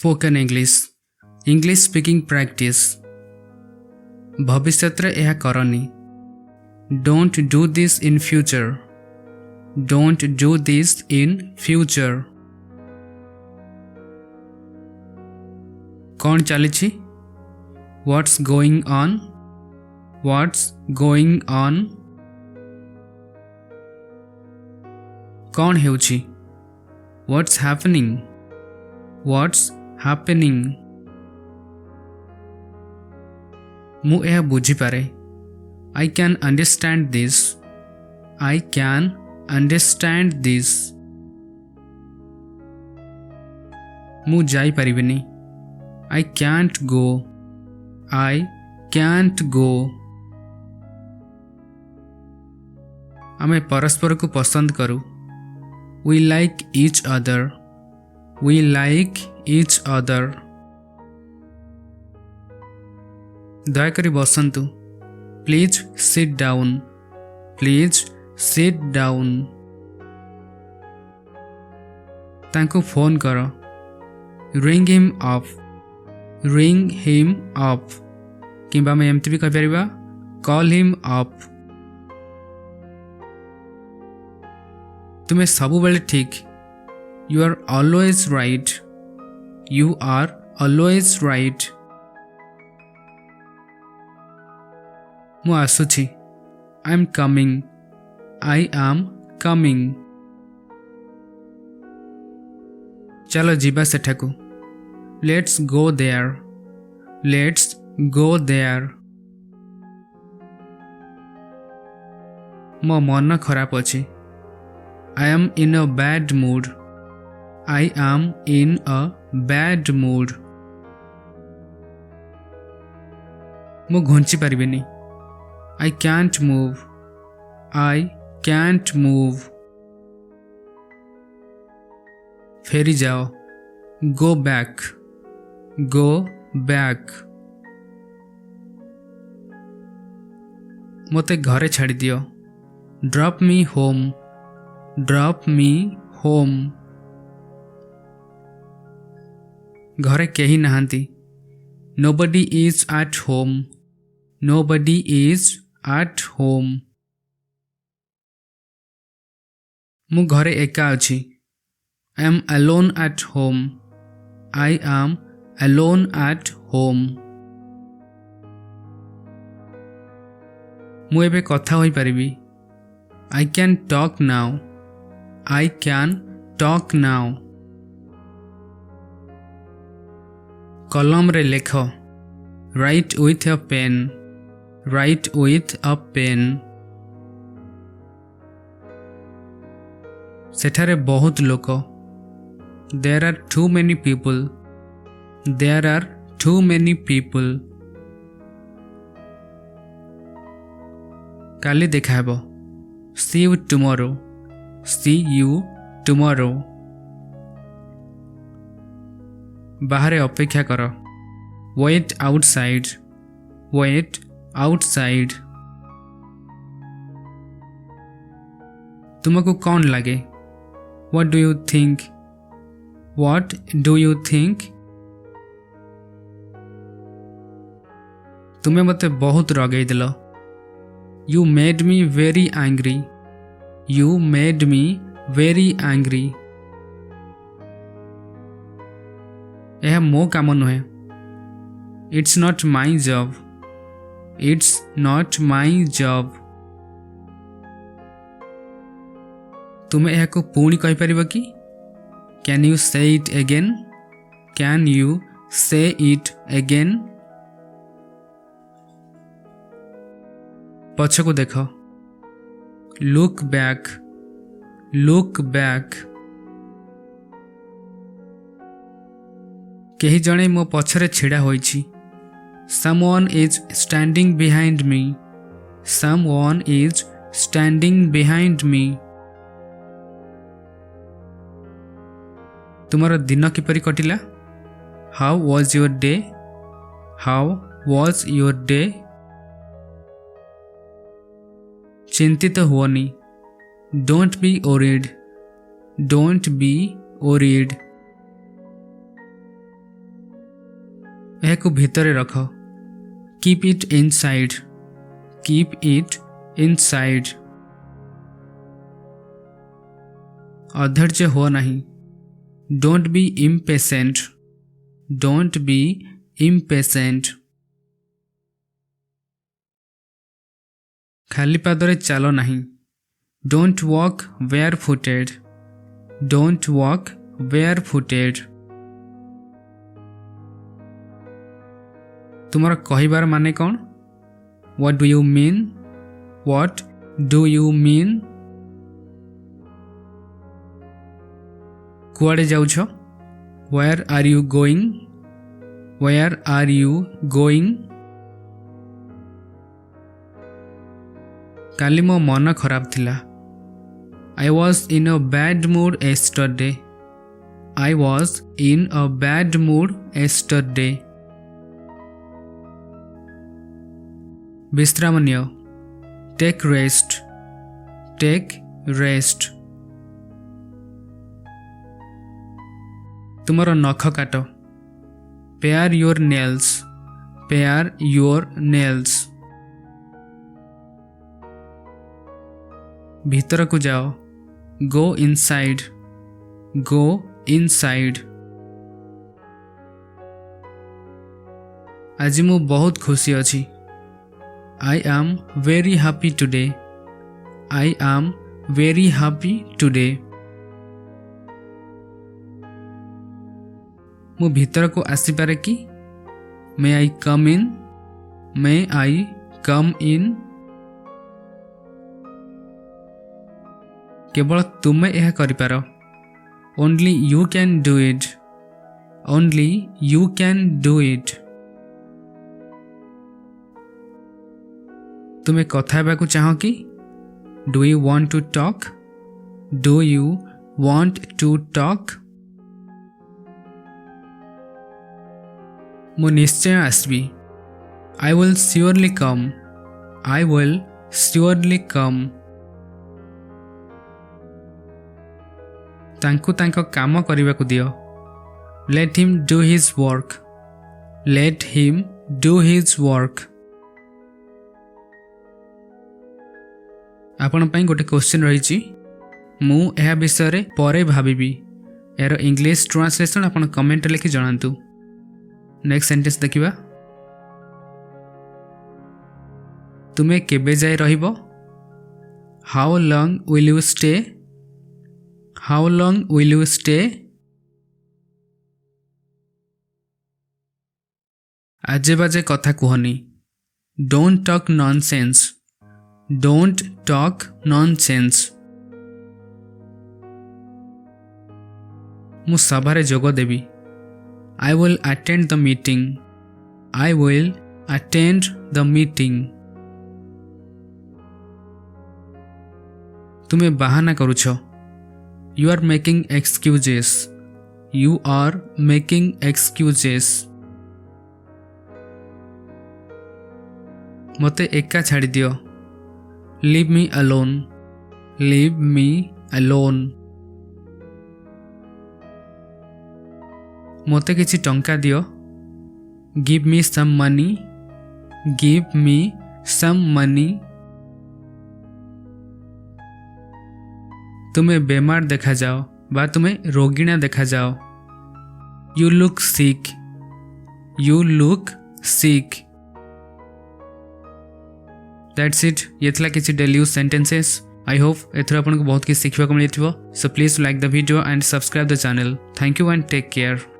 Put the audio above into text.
Spoken English speaking practice. भविष्य यह करनी। Don't do this in future. Don't do this in future. कौन चली? What's going on. What's going on. कौन हेउछि? What's happening. What's happening. मु यह बुझी पारे। I can understand this. I can understand this. मु जाई परिबिनी। I can't go. I can't go. आमे परस्पर को पसंद करू। We like each other. We like each other. दयाकरी बसंतु। Please sit down. Please sit down. तांको फोन करो। Ring him up. Ring him up. किंबा मैं एमती भी कह परिबा कॉल हिम अप। तुम्हें सबु बेले ठीक। You are always right. You are always right. मु आसुछि। I am coming. I am coming. चलो जीवा सेठाकू। Let's go there. Let's go there. मो मन खराब अछि। I am in a bad mood. I am in a bad mood. मु घुंची परिबिनी। I can't move. I can't move. फेरी जाओ। Go back. Go back. मोते घरे छाड़ी दियो। Drop me home. Drop me home. घरे केही नहांती। Nobody is at home. Nobody is at home. मु घरे एका अछि। I am alone at home. I am alone at home. मु एबे कथा होई परिबी। I can talk now. I can talk now. कलम रे लेख। Write with a pen. Write with a pen. सेठारे बहुत लोक। There are too many people. There are too many people. काली देखा हेबो। See you tomorrow. See you tomorrow. बाहरे अपेक्षा करो। Wait outside. Wait outside. तुमको कौन लगे? What do you think? What do you think? तुम्हें मते बहुत रगई दिलो। You made me very angry. You made me very angry. यह मो काम नुहे। It's not my job. It's not my job. तुम्हें यह को पुणी कहि परिबो कि? Can you say it again? Can you say it again? पछको देखो। Look back. Look back. केही जणे मो पछरे छिड़ा होईछि। Someone is standing behind me. Someone is standing behind me. तुम्हारा दिन किपरि कटिला? How was your day? How was your day? चिंतित हुओनी। Don't be worried. Don't be worried. एहाकु भितरे रख keep it inside keep it inside अधैर्य हो नहीं don't be impatient don't be impatient खाली पादरे चलो नहीं don't walk bare footed don't walk bare footed तुम्हारा कहिबार माने कौन what do you mean what do you mean कुआड़े जाउछ where are you going where are you going काली मो मन खराब थिला I was in a bad mood yesterday I was in a bad mood yesterday विश्राम नियो टेक रेस्ट टेक रेस्ट तुमरो नख काट pare your nails pare your nails भीतर को जाओ गो इनसाइड गो इनसाइड आज मु बहुत खुशी अच्छी I am very happy today I am very happy today मु भीतर को आसी पारे कि मे आई कम इन मे आई कम इन केवल तुमे यह करिपार only you can do it only you can do it तुम्हें कथा हेबाकु चाहो कि do you want to talk do you want to talk मु निश्चय आसबी I will surely come I will surely come तांकु तांको काम करबाकु दियो let him do his work let him do his work आपण पई गोटे क्वेश्चन रही मु एहा विषय रे परे भाबिबी यार इंग्लिश ट्रांसलेशन आपण कमेंट लिखि जणांतु नेक्स्ट सेंटेंस देखिबा तुमे केबे जाय रहिबो how long will you stay how long will you stay आजे बाजे कथा कहनी don't talk nonsense don't talk nonsense मु सभारे जोग देबी I will attend the meeting I will attend the meeting तुम्हें बहाना करुछ you are making excuses you are making excuses मते एका छाड़ी दियो leave me alone leave me alone मते किछि टंका दियो give me some money give me some money तुम्हें बेमार देखा जाओ बा तुम्हें रोगिणा देखा जाओ you look sick you look sick that's it ये थला किसी daily use sentences I hope एथर आपको बहुत किसी सीखा मिली so please like the video and subscribe the channel thank you and take care.